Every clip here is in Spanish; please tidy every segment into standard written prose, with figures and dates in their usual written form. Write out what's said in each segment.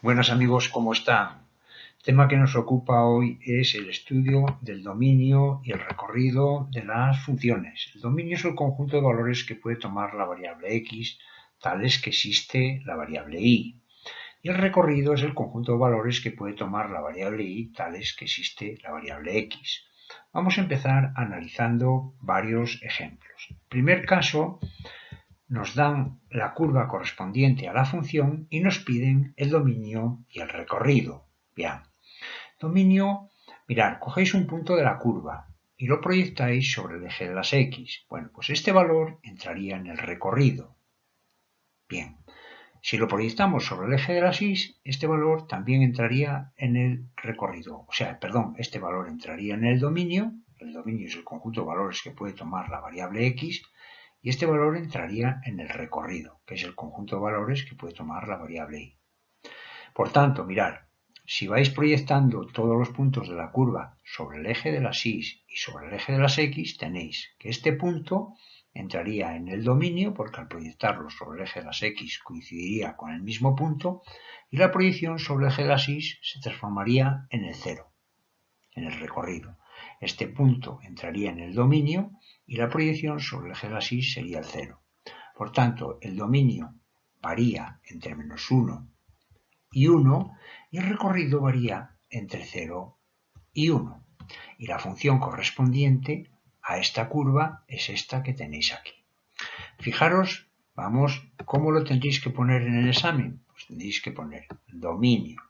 Buenas amigos, ¿cómo están? El tema que nos ocupa hoy es el estudio del dominio y el recorrido de las funciones. El dominio es el conjunto de valores que puede tomar la variable x, tales que existe la variable y. Y el recorrido es el conjunto de valores que puede tomar la variable y, tales que existe la variable x. Vamos a empezar analizando varios ejemplos. En primer caso, nos dan la curva correspondiente a la función y nos piden el dominio y el recorrido. Bien, dominio, mirad, cogéis un punto de la curva y lo proyectáis sobre el eje de las x. Bueno, pues este valor entraría en el recorrido. Bien, si lo proyectamos sobre el eje de las y, este valor también entraría en el recorrido. O sea, perdón, este valor entraría en el dominio. El dominio es el conjunto de valores que puede tomar la variable x. Y este valor entraría en el recorrido, que es el conjunto de valores que puede tomar la variable y. Por tanto, mirad, si vais proyectando todos los puntos de la curva sobre el eje de las y y sobre el eje de las x, tenéis que este punto entraría en el dominio, porque al proyectarlo sobre el eje de las x coincidiría con el mismo punto, y la proyección sobre el eje de las y se transformaría en el cero, en el recorrido. Este punto entraría en el dominio y la proyección sobre el eje de las y sería el 0. Por tanto, el dominio varía entre -1 y 1 y el recorrido varía entre 0 y 1. Y la función correspondiente a esta curva es esta que tenéis aquí. Fijaros, vamos, ¿cómo lo tendréis que poner en el examen? Pues tendréis que poner dominio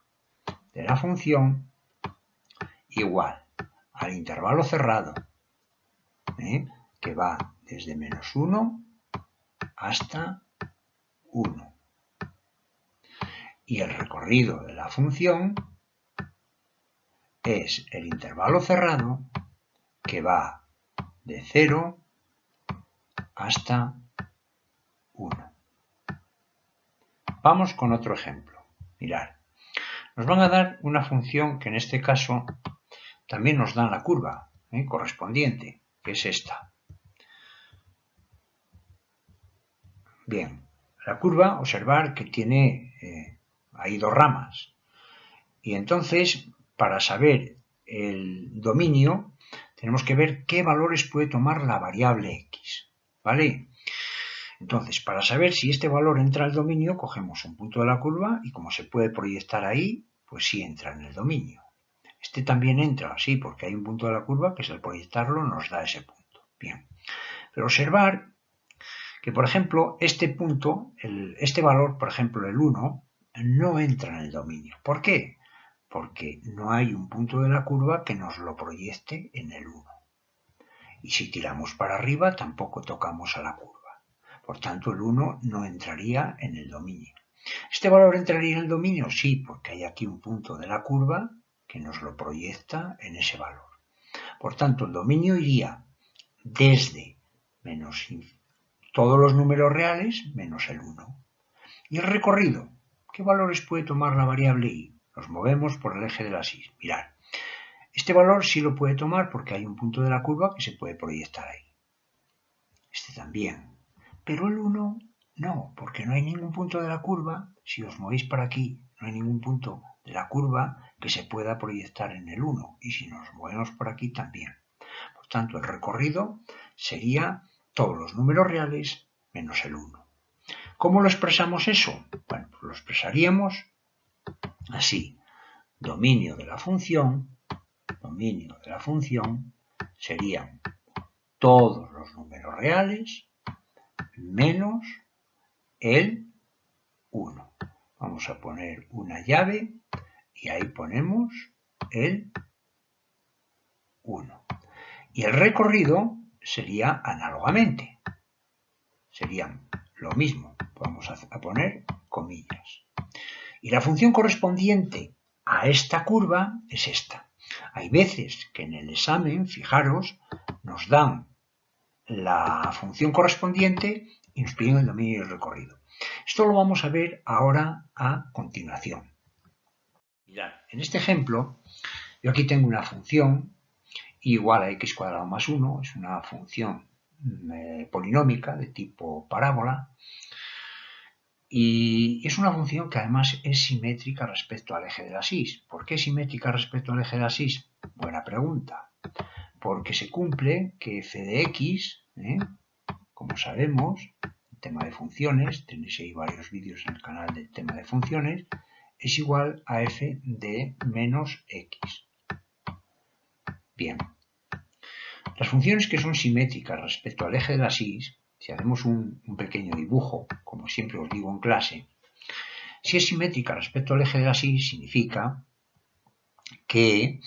de la función igual al intervalo cerrado, que va desde -1 hasta 1. Y el recorrido de la función es el intervalo cerrado que va de 0 hasta 1. Vamos con otro ejemplo. Mirad, nos van a dar una función que en este caso también nos dan la curva correspondiente, que es esta. Bien, la curva, observar que tiene ahí dos ramas. Y entonces, para saber el dominio, tenemos que ver qué valores puede tomar la variable x, ¿vale? Entonces, para saber si este valor entra al dominio, cogemos un punto de la curva y como se puede proyectar ahí, pues sí entra en el dominio. Este también entra, sí, porque hay un punto de la curva que al proyectarlo nos da ese punto. Bien, pero observar que, por ejemplo, este punto, este valor, por ejemplo, el 1, no entra en el dominio. ¿Por qué? Porque no hay un punto de la curva que nos lo proyecte en el 1. Y si tiramos para arriba, tampoco tocamos a la curva. Por tanto, el 1 no entraría en el dominio. ¿Este valor entraría en el dominio? Sí, porque hay aquí un punto de la curva que nos lo proyecta en ese valor. Por tanto, el dominio iría desde menos todos los números reales menos el 1. ¿Y el recorrido? ¿Qué valores puede tomar la variable y? Nos movemos por el eje de las y. Mirad, este valor sí lo puede tomar porque hay un punto de la curva que se puede proyectar ahí. Este también. Pero el 1 no, porque no hay ningún punto de la curva. Si os movéis para aquí, no hay ningún punto de la curva que se pueda proyectar en el 1. Y si nos movemos por aquí, también. Por tanto, el recorrido sería todos los números reales menos el 1. ¿Cómo lo expresamos eso? Bueno, pues lo expresaríamos así. Dominio de la función serían todos los números reales menos el 1. Vamos a poner una llave y ahí ponemos el 1. Y el recorrido sería análogamente. Serían lo mismo. Vamos a poner comillas. Y la función correspondiente a esta curva es esta. Hay veces que en el examen, fijaros, nos dan la función correspondiente y nos piden el dominio y el recorrido. Esto lo vamos a ver ahora a continuación. Mirad, en este ejemplo, yo aquí tengo una función igual a x² más 1, es una función polinómica de tipo parábola, Y es una función que además es simétrica respecto al eje de la X. ¿Por qué simétrica respecto al eje de la X? Buena pregunta. Porque se cumple que f de x, como sabemos, el tema de funciones, tenéis ahí varios vídeos en el canal del tema de funciones, es igual a f de menos x. Bien. Las funciones que son simétricas respecto al eje de las y, si hacemos un pequeño dibujo, como siempre os digo en clase, si es simétrica respecto al eje de las y, significa que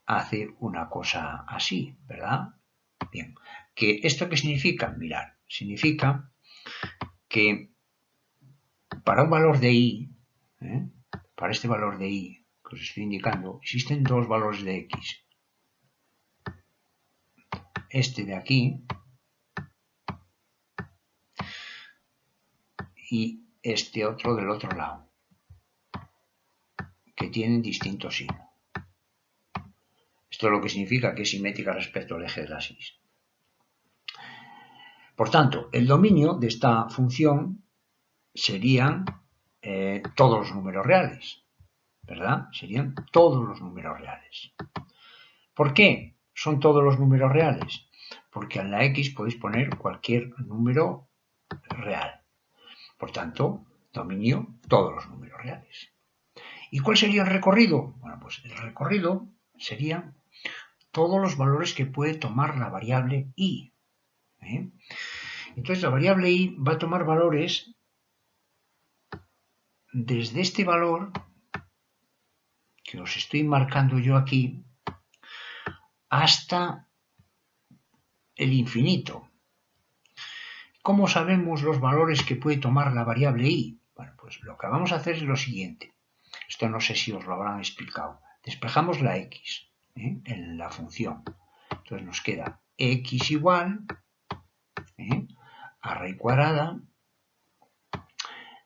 hace una cosa así, ¿verdad? Bien. ¿Esto qué significa? Mirad, significa que para un valor de y, para este valor de y que os estoy indicando, existen dos valores de x. Este de aquí y este otro del otro lado, que tienen distinto signo. Esto es lo que significa que es simétrica respecto al eje de las y. Por tanto, el dominio de esta función serían todos los números reales, ¿verdad? Serían todos los números reales. ¿Por qué son todos los números reales? Porque en la x podéis poner cualquier número real. Por tanto, dominio todos los números reales. ¿Y cuál sería el recorrido? Bueno, pues el recorrido sería todos los valores que puede tomar la variable y. Entonces la variable y va a tomar valores desde este valor que os estoy marcando yo aquí hasta el infinito. ¿Cómo sabemos los valores que puede tomar la variable y? Bueno, pues lo que vamos a hacer es lo siguiente. Esto no sé si os lo habrán explicado. Despejamos la x en la función. Entonces nos queda x igual a raíz cuadrada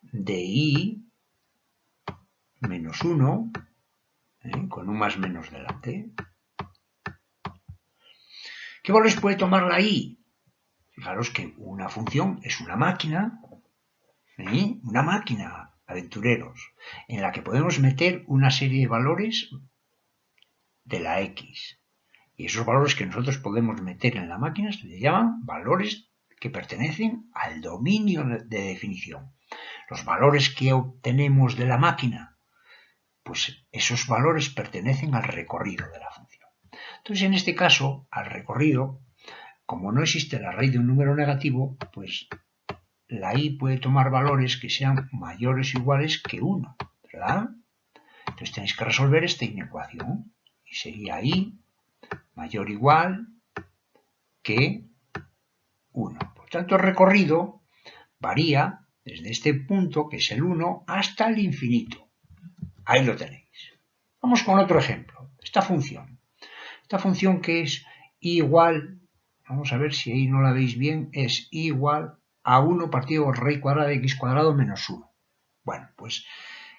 de y menos 1 con un más menos delante. ¿Qué valores puede tomar la y? Fijaros que una función es una máquina, aventureros, en la que podemos meter una serie de valores de la x. Y esos valores que nosotros podemos meter en la máquina se les llaman valores que pertenecen al dominio de definición. Los valores que obtenemos de la máquina, pues esos valores pertenecen al recorrido de la función. Entonces, en este caso, al recorrido, como no existe la raíz de un número negativo, pues la y puede tomar valores que sean mayores o iguales que 1, ¿verdad? Entonces tenéis que resolver esta inecuación y sería y mayor o igual que 1. Por tanto, el recorrido varía desde este punto, que es el 1, hasta el infinito. Ahí lo tenéis. Vamos con otro ejemplo. Esta función que es y igual, vamos a ver si ahí no la veis bien, es y igual a 1 partido por raíz cuadrada de x cuadrado menos 1. Bueno, pues,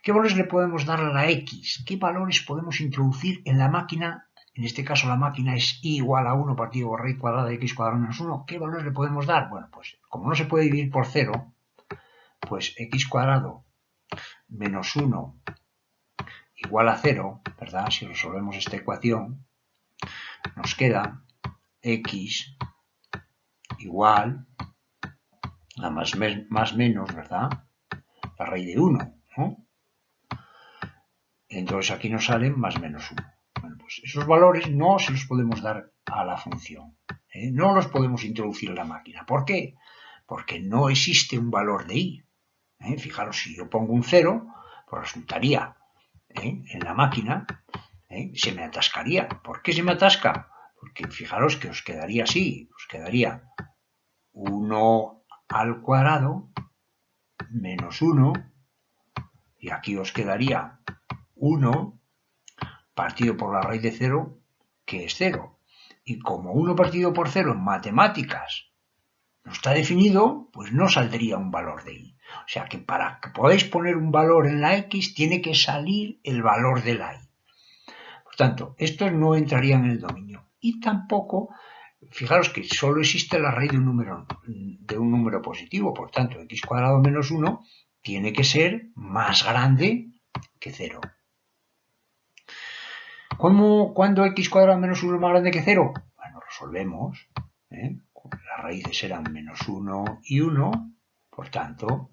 ¿qué valores le podemos dar a la x? ¿Qué valores podemos introducir en la máquina? En este caso la máquina es y igual a 1 partido por raíz cuadrada de x cuadrado menos 1. ¿Qué valores le podemos dar? Bueno, pues como no se puede dividir por 0, pues x cuadrado menos 1 igual a 0, ¿verdad? Si resolvemos esta ecuación, nos queda x igual a más menos, ¿verdad? La raíz de 1, ¿no? Entonces aquí nos salen más menos 1. Bueno, pues esos valores no se los podemos dar a la función. No los podemos introducir en la máquina. ¿Por qué? Porque no existe un valor de y. Fijaros, si yo pongo un 0, pues resultaría en la máquina, se me atascaría. ¿Por qué se me atasca? Porque fijaros que os quedaría así, os quedaría 1 al cuadrado menos 1 y aquí os quedaría 1 partido por la raíz de 0, que es 0. Y como 1 partido por 0 en matemáticas no está definido, pues no saldría un valor de y. O sea que para que podáis poner un valor en la x, tiene que salir el valor de la y. Por tanto, estos no entrarían en el dominio. Y tampoco Fijaros que solo existe la raíz de un número positivo, por tanto, x cuadrado menos 1 tiene que ser más grande que 0. ¿Cuándo x cuadrado menos 1 es más grande que 0? Bueno, resolvemos. Las raíces eran menos 1 y 1, por tanto,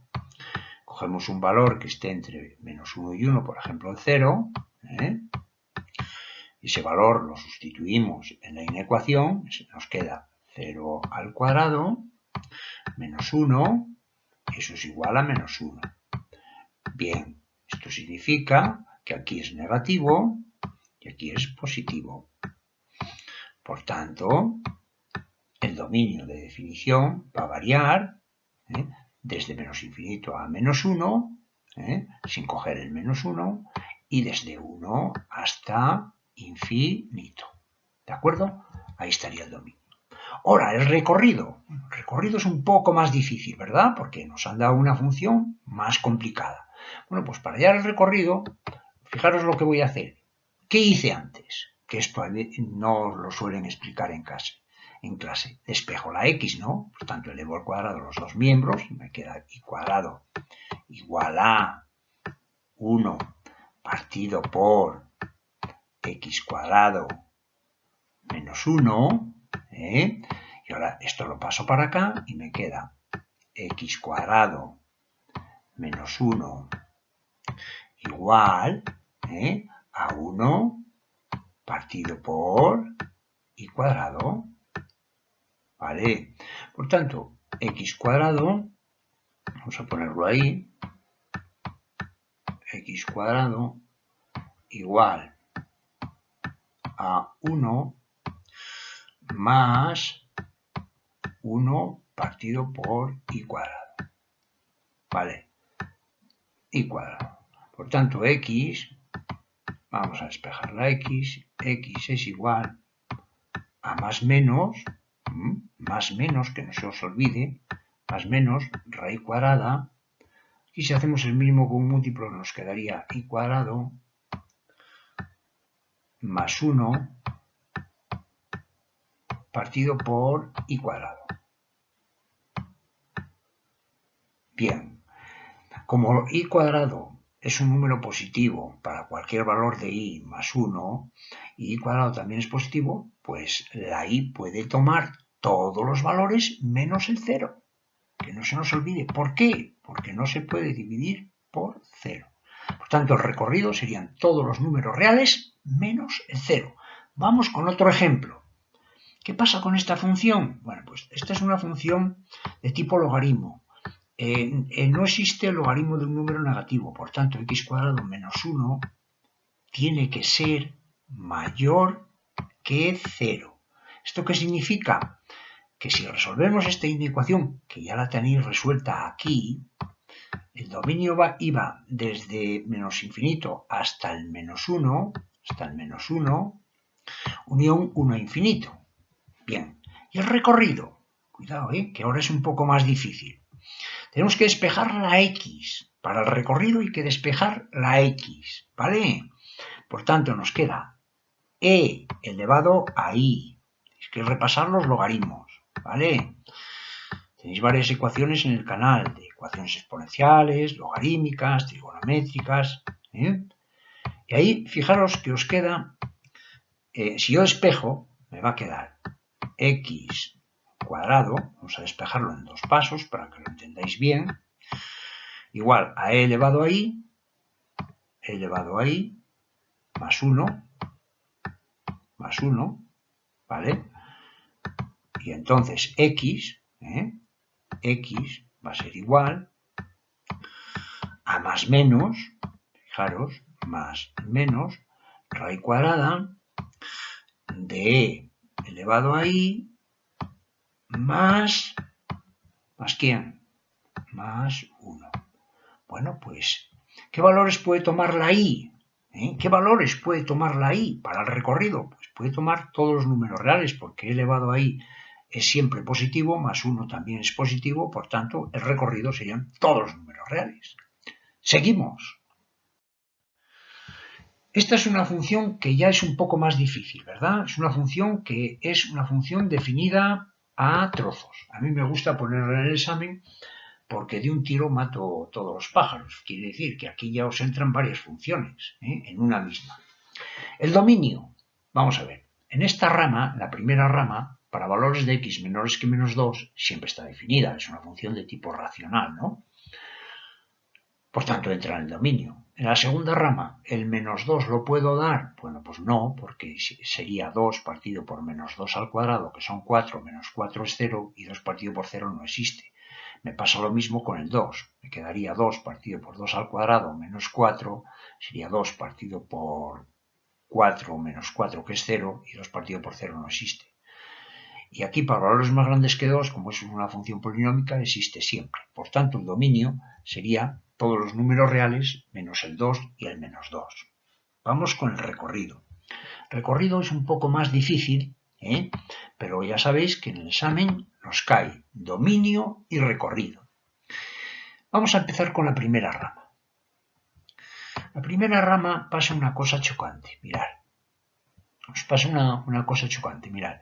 cogemos un valor que esté entre menos 1 y 1, por ejemplo, el 0. Ese valor lo sustituimos en la inecuación, nos queda 0 al cuadrado menos 1, eso es igual a menos 1. Bien, esto significa que aquí es negativo y aquí es positivo. Por tanto, el dominio de definición va a variar desde menos infinito a menos 1, sin coger el menos 1, y desde 1 hasta infinito. ¿De acuerdo? Ahí estaría el dominio. Ahora, el recorrido. El recorrido es un poco más difícil, ¿verdad? Porque nos han dado una función más complicada. Bueno, pues para hallar el recorrido, fijaros lo que voy a hacer. ¿Qué hice antes? Que esto no lo suelen explicar en clase. Despejo la x, ¿no? Por tanto, elevo al cuadrado los dos miembros y me queda y cuadrado igual a 1 partido por x cuadrado menos 1, y ahora esto lo paso para acá y me queda x cuadrado menos 1 igual a 1 partido por y cuadrado, ¿vale? Por tanto, x cuadrado, vamos a ponerlo ahí, x cuadrado igual a 1 más 1 partido por y cuadrado, ¿vale? Y cuadrado. Por tanto, x, vamos a despejar la x es igual a más menos, que no se os olvide, más menos raíz cuadrada, y si hacemos el mismo con un múltiplo nos quedaría y cuadrado más 1 partido por y cuadrado. Bien, como y cuadrado es un número positivo para cualquier valor de y más 1, y cuadrado también es positivo, pues la y puede tomar todos los valores menos el 0. Que no se nos olvide. ¿Por qué? Porque no se puede dividir por 0. Por tanto, el recorrido serían todos los números reales menos el 0. Vamos con otro ejemplo. ¿Qué pasa con esta función? Bueno, pues esta es una función de tipo logaritmo. No existe el logaritmo de un número negativo, por tanto, x cuadrado menos 1 tiene que ser mayor que 0. ¿Esto qué significa? Que si resolvemos esta inecuación, que ya la tenéis resuelta aquí, el dominio iba desde menos infinito hasta el menos 1, unión 1 a infinito. Bien, y el recorrido, cuidado, que ahora es un poco más difícil. Tenemos que despejar la x. Para el recorrido hay que despejar la x, ¿vale? Por tanto, nos queda e elevado a i. Tenéis que repasar los logaritmos, ¿vale? Tenéis varias ecuaciones en el canal, de ecuaciones exponenciales, logarítmicas, trigonométricas. Y ahí, fijaros que os queda, si yo despejo, me va a quedar x cuadrado, vamos a despejarlo en dos pasos para que lo entendáis bien, igual a e elevado a i, más 1, ¿vale? Y entonces x va a ser igual a más menos, fijaros, más menos raíz cuadrada de e elevado a i más ¿quién? Más 1. Bueno, pues, ¿qué valores puede tomar la i? ¿Qué valores puede tomar la i para el recorrido? Pues puede tomar todos los números reales, porque e elevado a i es siempre positivo, más 1 también es positivo, por tanto, el recorrido serían todos los números reales. Seguimos. Esta es una función que ya es un poco más difícil, ¿verdad? Es una función que es una función definida a trozos. A mí me gusta ponerla en el examen porque de un tiro mato todos los pájaros. Quiere decir que aquí ya os entran varias funciones, en una misma. El dominio. Vamos a ver. En esta rama, la primera rama, para valores de x menores que menos 2, siempre está definida. Es una función de tipo racional, ¿no? Por tanto, entra en el dominio. En la segunda rama, ¿el menos 2 lo puedo dar? Bueno, pues no, porque sería 2 partido por menos 2 al cuadrado, que son 4, menos 4 es 0, y 2 partido por 0 no existe. Me pasa lo mismo con el 2. Me quedaría 2 partido por 2 al cuadrado menos 4, sería 2 partido por 4 menos 4, que es 0, y 2 partido por 0 no existe. Y aquí, para valores más grandes que 2, como es una función polinómica, existe siempre. Por tanto, el dominio sería todos los números reales menos el 2 y el menos 2. Vamos con el recorrido. El recorrido es un poco más difícil, pero ya sabéis que en el examen nos cae dominio y recorrido. Vamos a empezar con la primera rama. La primera rama pasa una cosa chocante, mirad. Os pasa una cosa chocante, mirad.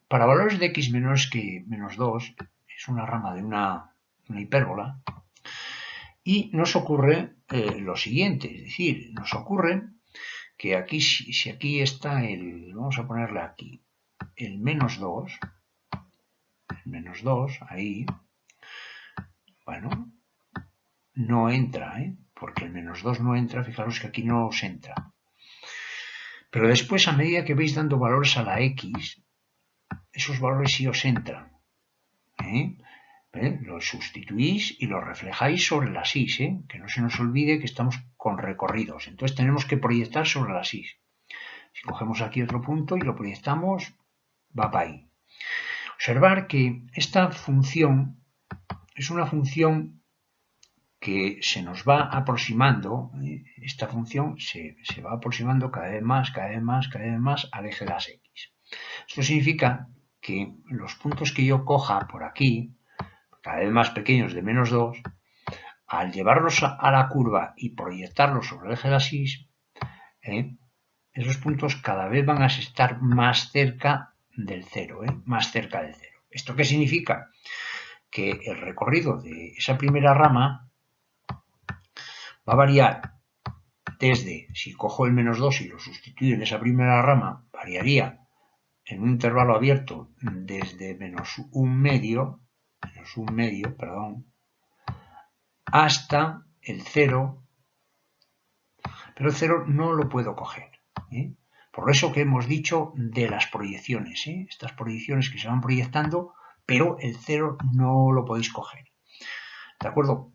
Para valores de x menores que menos 2, es una rama de una hipérbola, y nos ocurre lo siguiente, es decir, nos ocurre que aquí, si aquí está vamos a ponerle aquí, el menos 2, ahí, bueno, no entra, porque el menos 2 no entra, fijaros que aquí no os entra. Pero después, a medida que vais dando valores a la x, esos valores sí os entran. Los sustituís y los reflejáis sobre las y, que no se nos olvide que estamos con recorridos. Entonces tenemos que proyectar sobre las y. Si cogemos aquí otro punto y lo proyectamos, va para ahí. Observar que esta función es una función que se nos va aproximando, esta función se va aproximando cada vez más al eje de las x. Esto significa que los puntos que yo coja por aquí, cada vez más pequeños de menos 2, al llevarlos a la curva y proyectarlos sobre el eje de las y, esos puntos cada vez van a estar más cerca del 0, más cerca del 0. ¿Esto qué significa? Que el recorrido de esa primera rama va a variar desde, si cojo el menos 2 y lo sustituyo en esa primera rama, variaría en un intervalo abierto desde menos un medio, hasta el 0, pero el 0 no lo puedo coger. Por eso que hemos dicho de las proyecciones, estas proyecciones que se van proyectando, pero el 0 no lo podéis coger. ¿De acuerdo?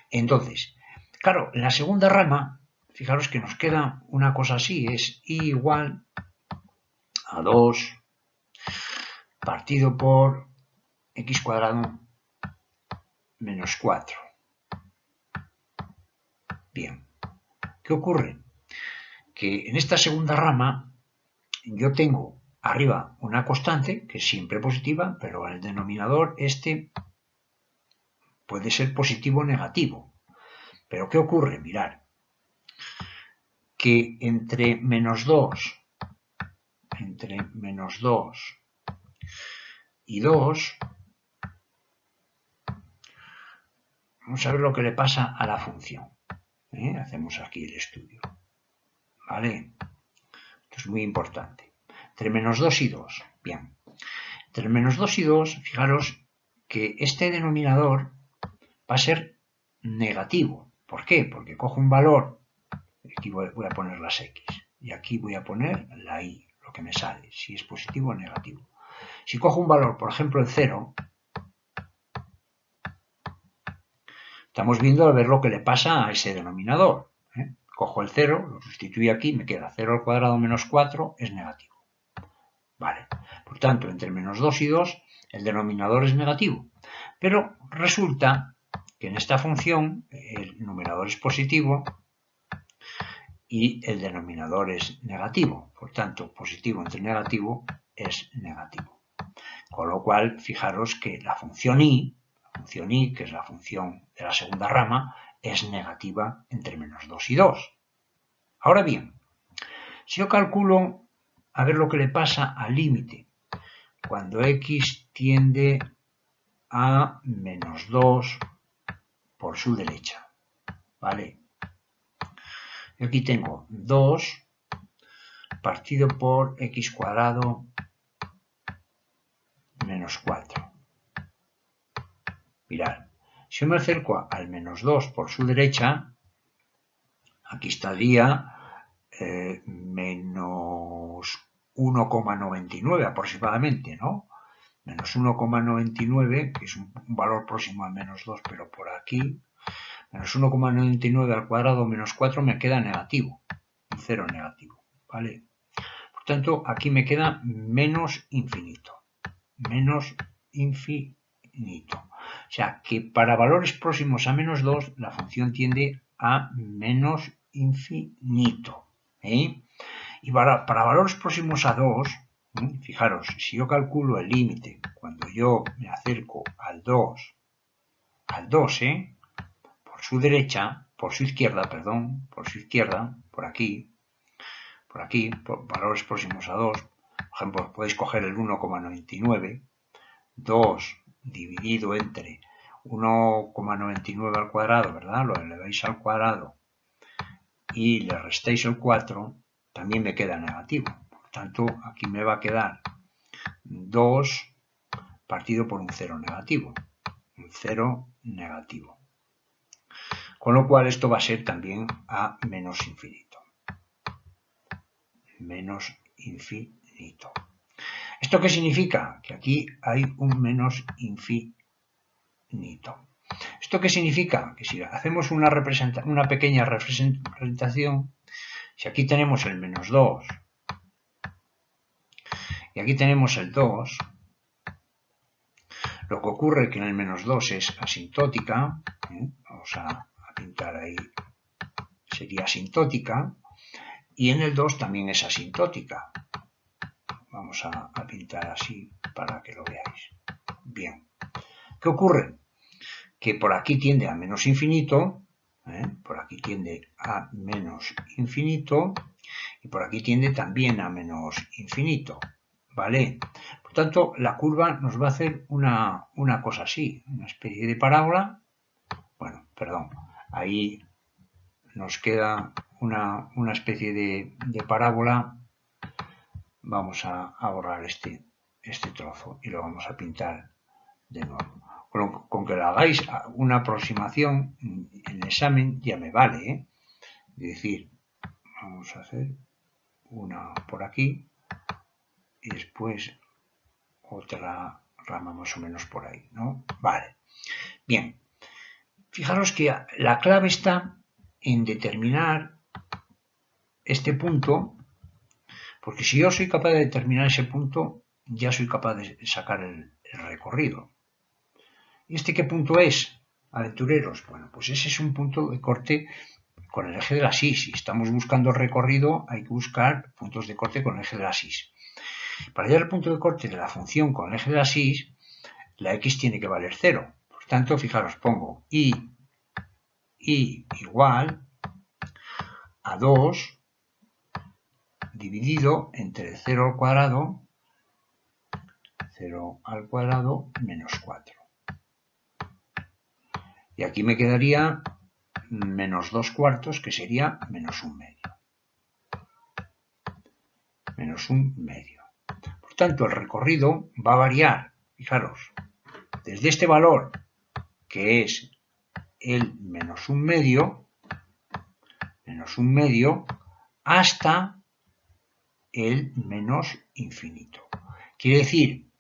Entonces, claro, en la segunda rama, fijaros que nos queda una cosa así, es i igual a 2 partido por x cuadrado menos 4. Bien, ¿qué ocurre? Que en esta segunda rama yo tengo arriba una constante que es siempre positiva, pero en el denominador este puede ser positivo o negativo. Pero ¿qué ocurre? Mirad, que entre menos 2 y 2, vamos a ver lo que le pasa a la función. Hacemos aquí el estudio. ¿Vale? Esto es muy importante. Entre menos 2 y 2. Bien. Entre menos 2 y 2, fijaros que este denominador va a ser negativo. ¿Por qué? Porque cojo un valor, aquí voy a poner las x, y aquí voy a poner la y, lo que me sale, si es positivo o negativo. Si cojo un valor, por ejemplo el 0, estamos viendo a ver lo que le pasa a ese denominador. Cojo el 0, lo sustituyo aquí, me queda 0 al cuadrado menos 4, es negativo. Vale. Por tanto, entre menos 2 y 2, el denominador es negativo. Pero resulta que en esta función el numerador es positivo y el denominador es negativo. Por tanto, positivo entre negativo es negativo. Con lo cual, fijaros que la función y, que es la función de la segunda rama, es negativa entre menos 2 y 2. Ahora bien, si yo calculo, a ver lo que le pasa al límite, cuando x tiende a menos 2 por su derecha, ¿vale? Yo aquí tengo 2 partido por x cuadrado menos 4. Mirad, si yo me acerco al menos 2 por su derecha, aquí estaría menos 1,99 aproximadamente, ¿no? Menos 1,99, que es un valor próximo al menos 2, pero por aquí, menos 1,99 al cuadrado menos 4 me queda negativo, un 0 negativo, ¿vale? Por tanto, aquí me queda menos infinito. Menos infinito. O sea, que para valores próximos a menos 2, la función tiende a menos infinito. ¿Eh? Y para valores próximos a 2, fijaros, si yo calculo el límite cuando yo me acerco al 2, por su derecha, por su izquierda, perdón, por su izquierda, por aquí, por valores próximos a 2, por ejemplo, podéis coger el 1,99, 2 dividido entre 1,99 al cuadrado, ¿verdad? Lo eleváis al cuadrado y le restáis el 4, también me queda negativo. Por tanto, aquí me va a quedar 2 partido por un 0 negativo. Un 0 negativo. Con lo cual esto va a ser también a menos infinito. Menos infinito. ¿Esto qué significa? Que aquí hay un menos infinito. ¿Esto qué significa? Que si hacemos una pequeña representación, si aquí tenemos el menos 2 y aquí tenemos el 2, lo que ocurre es que en el menos 2 es asintótica, vamos a pintar ahí, sería asintótica, y en el 2 también es asintótica. Vamos a pintar así para que lo veáis. Bien. ¿Qué ocurre? Que por aquí tiende a menos infinito, por aquí tiende a menos infinito, y por aquí tiende también a menos infinito, ¿vale? Por tanto, la curva nos va a hacer una cosa así, una especie de parábola. Bueno, perdón, ahí nos queda una especie de parábola. Vamos a borrar este trozo y lo vamos a pintar de nuevo. Con que lo hagáis una aproximación en el examen ya me vale, ¿eh? Es decir, vamos a hacer una por aquí y después otra rama más o menos por ahí, ¿no? Vale. Bien. Fijaros que la clave está en determinar este punto, porque si yo soy capaz de determinar ese punto, ya soy capaz de sacar el recorrido. ¿Y este qué punto es, aventureros? Bueno, pues ese es un punto de corte con el eje de la Y. Si estamos buscando el recorrido, hay que buscar puntos de corte con el eje de la Y. Para hallar el punto de corte de la función con el eje de la Y, la x tiene que valer 0. Por tanto, fijaros, pongo y igual a 2 dividido entre 0 al cuadrado menos 4. Y aquí me quedaría menos 2 cuartos, que sería menos 1 medio. Menos 1 medio. Por tanto, el recorrido va a variar, fijaros, desde este valor, que es el menos 1 medio, hasta el menos infinito. Quiere decir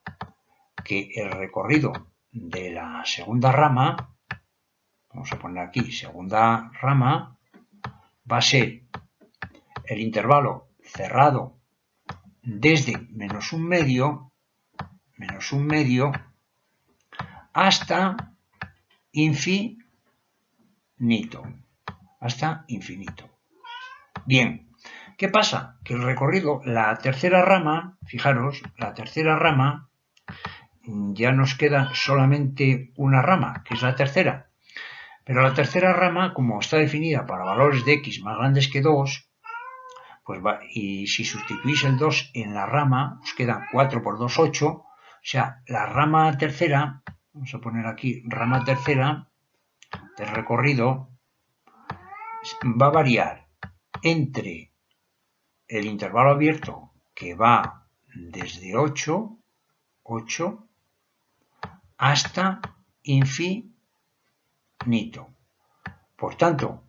que el recorrido de la segunda rama, vamos a poner aquí segunda rama, va a ser el intervalo cerrado desde menos 1 medio, hasta infinito. Hasta infinito. Bien, ¿qué pasa? Que el recorrido, la tercera rama, fijaros, la tercera rama, ya nos queda solamente una rama, que es la tercera. Pero la tercera rama, como está definida para valores de x más grandes que 2, pues y si sustituís el 2 en la rama, os queda 4 por 2, 8. O sea, la rama tercera, vamos a poner aquí rama tercera del recorrido, va a variar entre el intervalo abierto, que va desde 8 hasta infinito. Por tanto,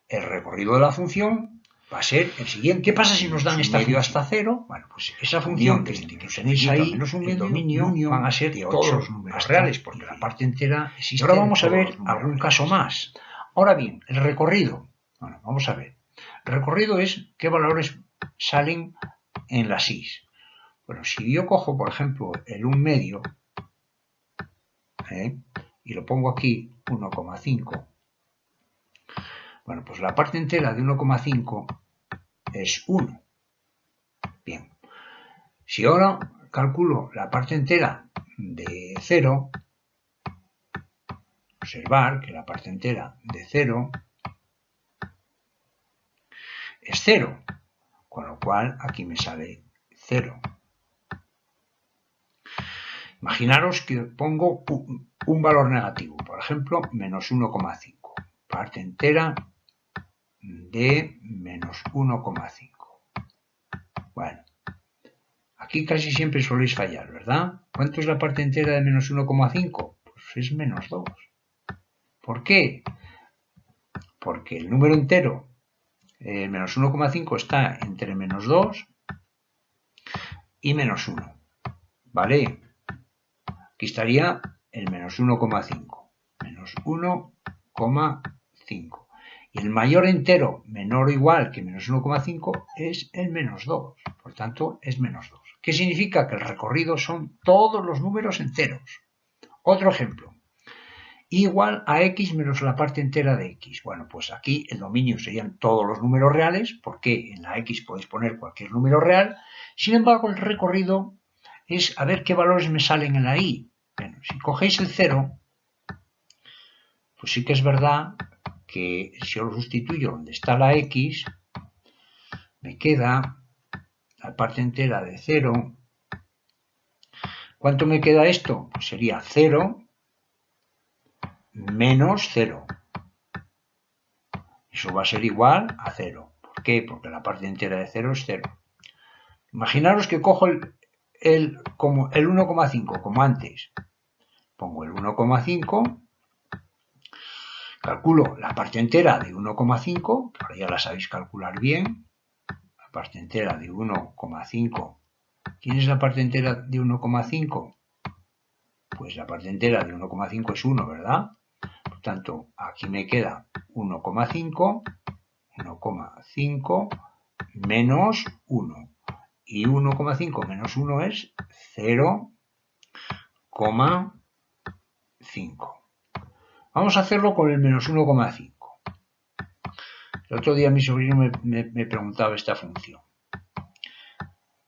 el recorrido de la función va a ser el siguiente. ¿Qué pasa si nos dan esta medio hasta 0? Bueno, pues esa función que tenéis ahí, el dominio, van a ser todos los números reales, porque la parte entera existe. Ahora vamos a ver algún caso más. Ahora bien, el recorrido. Bueno, vamos a ver. El recorrido es qué valores salen en las is. Bueno, si yo cojo, por ejemplo, el 1 medio, y lo pongo aquí 1,5, bueno, pues la parte entera de 1,5 es 1. Bien. Si ahora calculo la parte entera de 0, observar que la parte entera de 0 es 0, con lo cual aquí me sale 0. Imaginaros que pongo un valor negativo, por ejemplo, menos 1,5. Parte entera de menos 1,5. Bueno, aquí casi siempre soléis fallar, ¿verdad? ¿Cuánto es la parte entera de menos 1,5? Pues es menos 2. ¿Por qué? Porque el número entero, menos 1,5, está entre menos 2 y menos 1. ¿Vale? Aquí estaría el menos 1,5. Menos 1,5. Y el mayor entero menor o igual que menos 1,5 es el menos 2. Por tanto, es menos 2. ¿Qué significa? Que el recorrido son todos los números enteros. Otro ejemplo. Igual a x menos la parte entera de x. Bueno, pues aquí el dominio serían todos los números reales, porque en la x podéis poner cualquier número real. Sin embargo, el recorrido es a ver qué valores me salen en la y. Bueno, si cogéis el 0, pues sí que es verdad que si yo lo sustituyo donde está la x, me queda la parte entera de 0. ¿Cuánto me queda esto? Pues sería 0 menos 0. Eso va a ser igual a 0. ¿Por qué? Porque la parte entera de 0 es 0. Imaginaros que cojo el 1,5, como antes. Pongo el 1,5, calculo la parte entera de 1,5, que ahora ya la sabéis calcular bien. La parte entera de 1,5. ¿Quién es la parte entera de 1,5? Pues la parte entera de 1,5 es 1, ¿verdad? Por tanto, aquí me queda 1,5 menos 1. Y 1,5 menos 1 es 0,5. Vamos a hacerlo con el menos 1,5. El otro día mi sobrino me preguntaba esta función,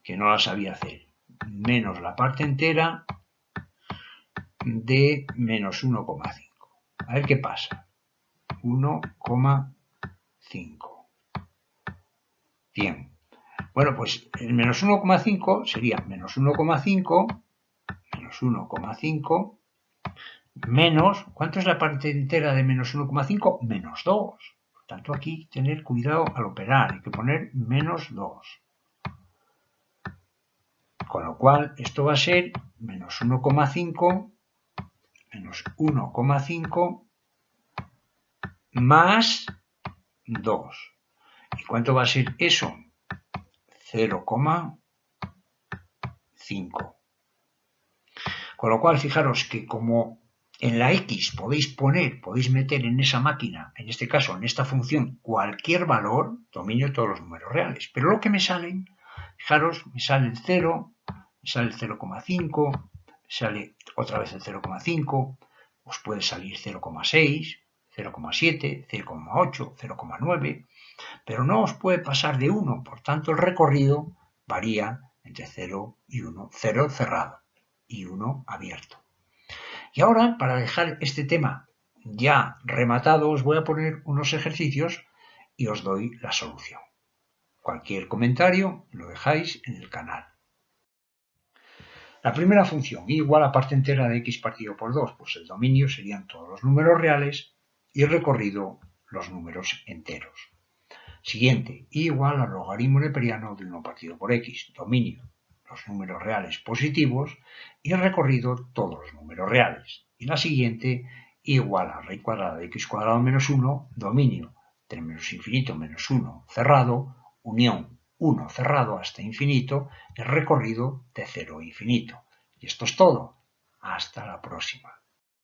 que no la sabía hacer. Menos la parte entera de menos 1,5. A ver qué pasa. 1,5. Bien. Bueno, pues el menos 1,5 sería menos 1,5 menos, ¿cuánto es la parte entera de menos 1,5? Menos 2. Por tanto, aquí tener cuidado al operar, hay que poner menos 2. Con lo cual, esto va a ser menos 1,5 más 2. ¿Y cuánto va a ser eso? 0,5. Con lo cual, fijaros que como en la x podéis meter en esa máquina, en este caso, en esta función, cualquier valor, dominio todos los números reales. Pero lo que me salen, fijaros, me sale el 0, me sale el 0,5, me sale otra vez el 0,5, os puede salir 0,6, 0,7, 0,8, 0,9, pero no os puede pasar de 1, por tanto el recorrido varía entre 0 y 1, 0 cerrado y 1 abierto. Y ahora, para dejar este tema ya rematado, os voy a poner unos ejercicios y os doy la solución. Cualquier comentario lo dejáis en el canal. La primera función, y igual a parte entera de x partido por 2, pues el dominio serían todos los números reales y el recorrido los números enteros. Siguiente, y igual al logaritmo neperiano de 1 partido por x, dominio los números reales positivos y el recorrido todos los números reales. Y la siguiente, igual a raíz cuadrada de x cuadrado menos 1, dominio entre menos infinito menos 1 cerrado, unión 1 cerrado hasta infinito, el recorrido de 0 a infinito. Y esto es todo. Hasta la próxima.